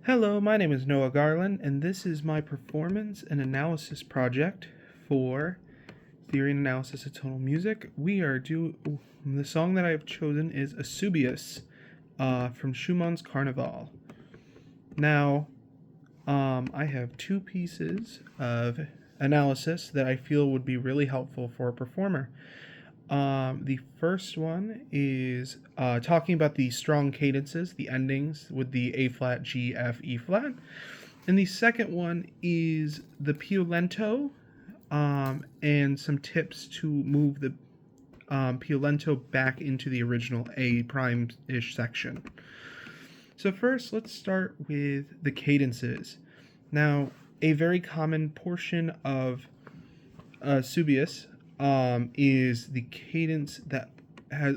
Hello, my name is Noah Garland, and this is my performance and analysis project for theory and analysis of tonal music. The song that I have chosen is Asubius from Schumann's Carnival. Now, I have two pieces of analysis that I feel would be really helpful for a performer. The first one is talking about the strong cadences, the endings with the A flat, G, F, E flat. And the second one is the più lento and some tips to move the più lento back into the original A prime-ish section. So first, let's start with the cadences. Now, a very common portion of Subius is the cadence that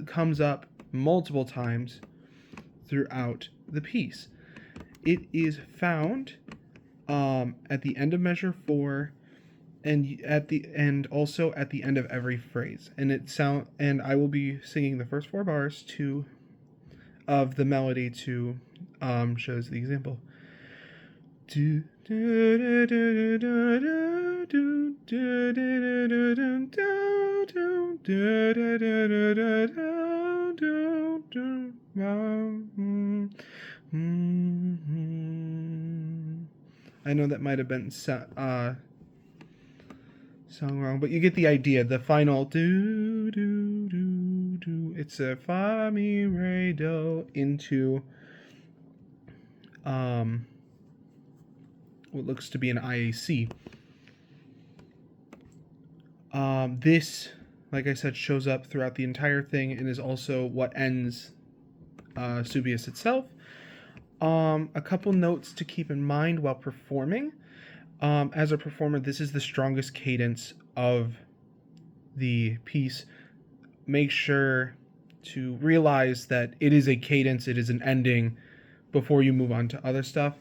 comes up multiple times throughout the piece. It is found at the end of measure 4 and also at the end of every phrase. And I will be singing the first 4 bars of the melody to shows the example. I know that might have been sung wrong, but you get the idea. The final do do do do. It's a fa mi re do into what looks to be an IAC. This, like I said, shows up throughout the entire thing and is also what ends Subius itself. A couple notes to keep in mind while performing. As a performer, this is the strongest cadence of the piece. Make sure to realize that it is a cadence, it is an ending before you move on to other stuff,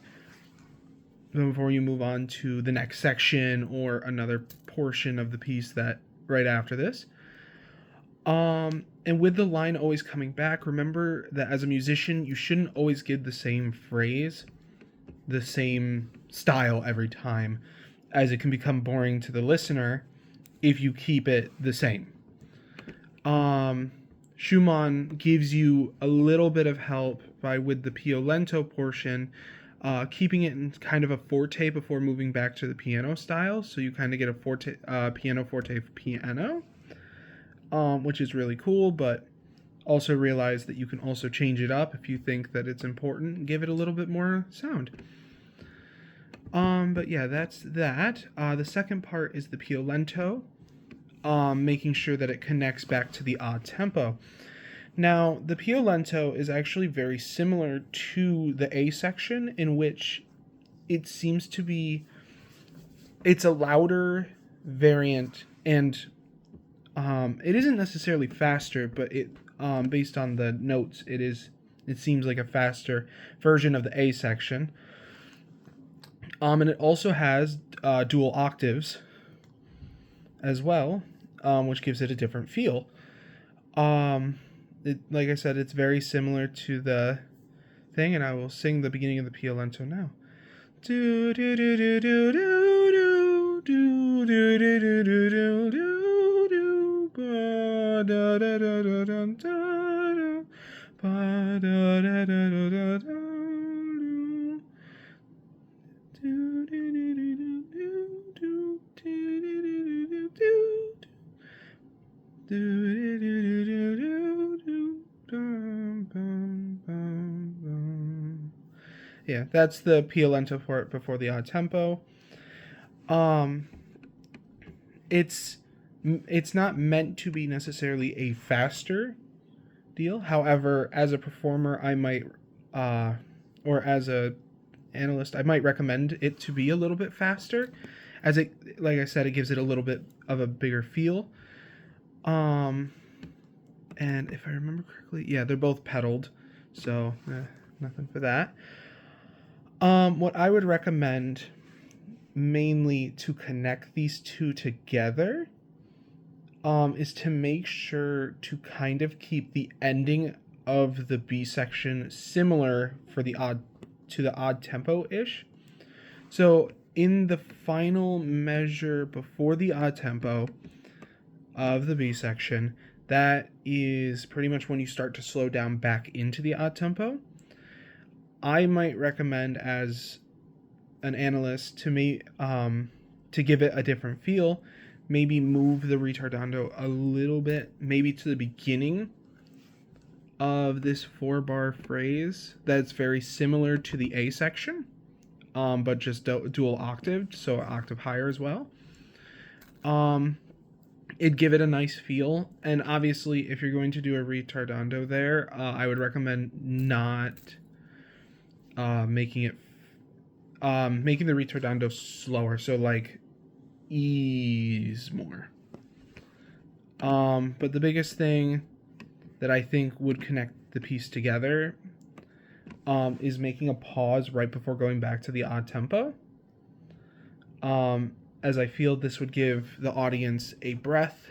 before you move on to the next section or another portion of the piece that right after this. And with the line always coming back, remember that as a musician, you shouldn't always give the same phrase, the same style every time, as it can become boring to the listener if you keep it the same. Schumann gives you a little bit of help with the più lento portion, keeping it in kind of a forte before moving back to the piano style, so you kind of get a forte, piano forte piano, which is really cool, but also realize that you can also change it up if you think that it's important and give it a little bit more sound. But yeah, that's that. The second part is the più lento, making sure that it connects back to the odd tempo. Now, the più lento is actually very similar to the A section, in which it seems to be, it's a louder variant, and it isn't necessarily faster, but it based on the notes, it seems like a faster version of the A section. And it also has dual octaves as well, which gives it a different feel. Like I said, it's very similar to the thing, and I will sing the beginning of the più lento now. Do do do do do do do do do do do do do do ba da da da da da da ba da da da da da da do do do do do do do do do do do do. Yeah, that's the più lento part before the odd tempo. It's not meant to be necessarily a faster deal. However, as a performer, I might, or as a analyst, I might recommend it to be a little bit faster, as it, like I said, it gives it a little bit of a bigger feel. And if I remember correctly, yeah, they're both pedaled, so nothing for that. What I would recommend mainly to connect these two together is to make sure to kind of keep the ending of the B section similar for the odd to the odd tempo-ish. So in the final measure before the odd tempo of the B section, that is pretty much when you start to slow down back into the odd tempo. I might recommend as an analyst to give it a different feel, maybe move the retardando a little bit, maybe to the beginning of this 4-bar phrase that's very similar to the A section, but just dual octaved, so an octave higher as well. It'd give it a nice feel, and obviously if you're going to do a retardando there, I would recommend not making the retardando slower, so like ease more. But the biggest thing that I think would connect the piece together is making a pause right before going back to the odd tempo. As I feel this would give the audience a breath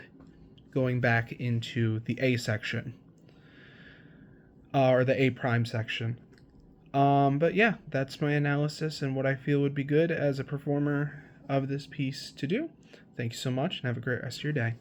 going back into the A section, or the A prime section. But yeah, that's my analysis and what I feel would be good as a performer of this piece to do. Thank you so much, and have a great rest of your day.